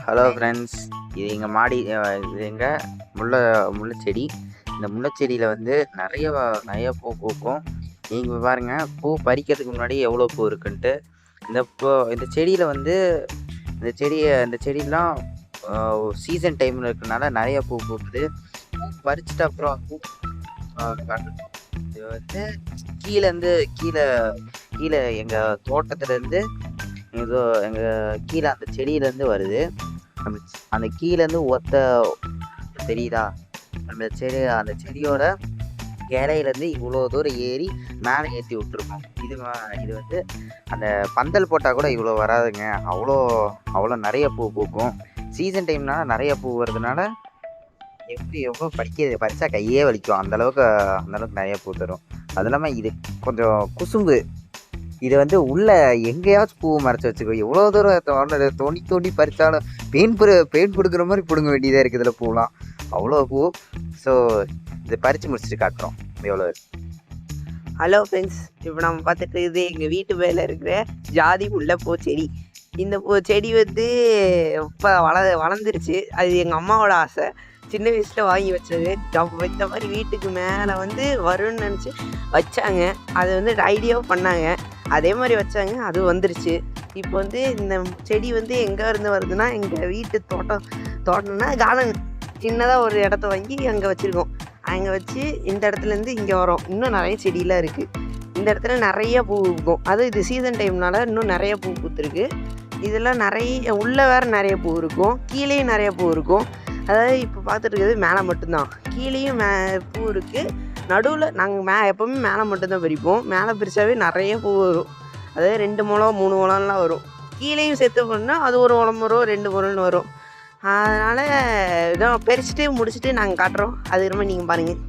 Hello friends, இது எங்கள் மாடி. இது எங்கள் முல்லைச்செடி. இந்த முல்லைச்செடியில் வந்து நிறைய பூ பூக்கும். நீங்கள் பாருங்கள், பூ பறிக்கிறதுக்கு முன்னாடி எவ்வளோ பூ இருக்குன்ட்டு. இந்த செடியில் வந்து இந்த செடியெலாம் சீசன் டைமில் இருக்கிறனால நிறைய பூ பூக்குது. பூ பறிச்சிட்டு அப்புறம் பூ காட்டணும். இது வந்து கீழே எங்கள் தோட்டத்துலேருந்து ஏதோ எங்கள் கீழே அந்த செடியிலேருந்து வருது. அந்த கீழேருந்து தெரியுதா? அந்த செடியோட இலையிலேருந்து இவ்வளோ தூரம் ஏறி மேலே ஏற்றி விட்ருக்கோம். இது வந்து அந்த பந்தல் போட்டால் கூட இவ்வளோ வராதுங்க. அவ்வளோ நிறைய பூ பூக்கும். சீசன் டைம்னால நிறைய பூ வருதுனால எவ்வளோ பறிச்சா கையே வலிக்கும். அந்தளவுக்கு நிறைய பூ தரும். அது இல்லாமல் இது கொஞ்சம் குசும்பு. இது வந்து உள்ள எங்கேயாச்சும் பூ மறைச்சி வச்சுக்கோ. எவ்வளோ தூரம் தோண்டி பறித்தாலும் பெயின் கொடுக்குற மாதிரி பிடுங்க வேண்டியதாக இருக்குது இதில் பூலாம். அவ்வளோ பூ. ஸோ இதை பறித்து முடிச்சுட்டு காட்டுறோம் எவ்வளோ. ஹலோ ஃப்ரெண்ட்ஸ், இப்போ நம்ம பார்த்துட்டு இது எங்கள் வீட்டு மேலே இருக்கிற ஜாதி முல்லைப்பூ செடி. இந்த செடி வந்து இப்போ வளர்ந்துருச்சு. அது எங்கள் அம்மாவோட ஆசை. சின்ன வயசில் வாங்கி வச்சது. இந்த மாதிரி வீட்டுக்கு மேலே வந்து வரும்னு நினச்சி வச்சாங்க. அது வந்து ஐடியாவும் பண்ணாங்க. அதே மாதிரி வச்சாங்க, அது வந்துருச்சு. இப்போ வந்து இந்த செடி வந்து எங்கே இருந்து வருதுன்னா, எங்கள் வீட்டு தோட்டம்னா கார்டன் சின்னதாக ஒரு இடத்த வாங்கி அங்கே வச்சுருக்கோம். அங்கே வச்சு இந்த இடத்துலேருந்து இங்கே வரோம். இன்னும் நிறைய செடியெலாம் இருக்குது. இந்த இடத்துல நிறைய பூ இருக்கும். இது சீசன் டைம்னால இன்னும் நிறைய பூ பூத்துருக்கு. இதெல்லாம் உள்ளே வேறு நிறைய பூ இருக்கும், கீழேயும் நிறைய பூ இருக்கும். அதாவது இப்போ பார்த்துட்டு இருக்கிறது மேலே மட்டும்தான். கீழேயும் பூ இருக்குது. நடுவில் நாங்கள் எப்போவுமே மேலே மட்டும்தான் பறிப்போம். மேலே பறிச்சாவே நிறைய பூ வரும். அதாவது 2 முழம் 3 முழம்லாம் வரும். கீழேயும் சேர்த்து பண்ணால் அது 1 முழம் வரும், 2 முழம்னு வரும். அதனால் இதான் பறிச்சுட்டு முடிச்சுட்டு நாங்கள் காட்டுறோம். அது ரொம்ப நீங்கள் பாருங்கள்.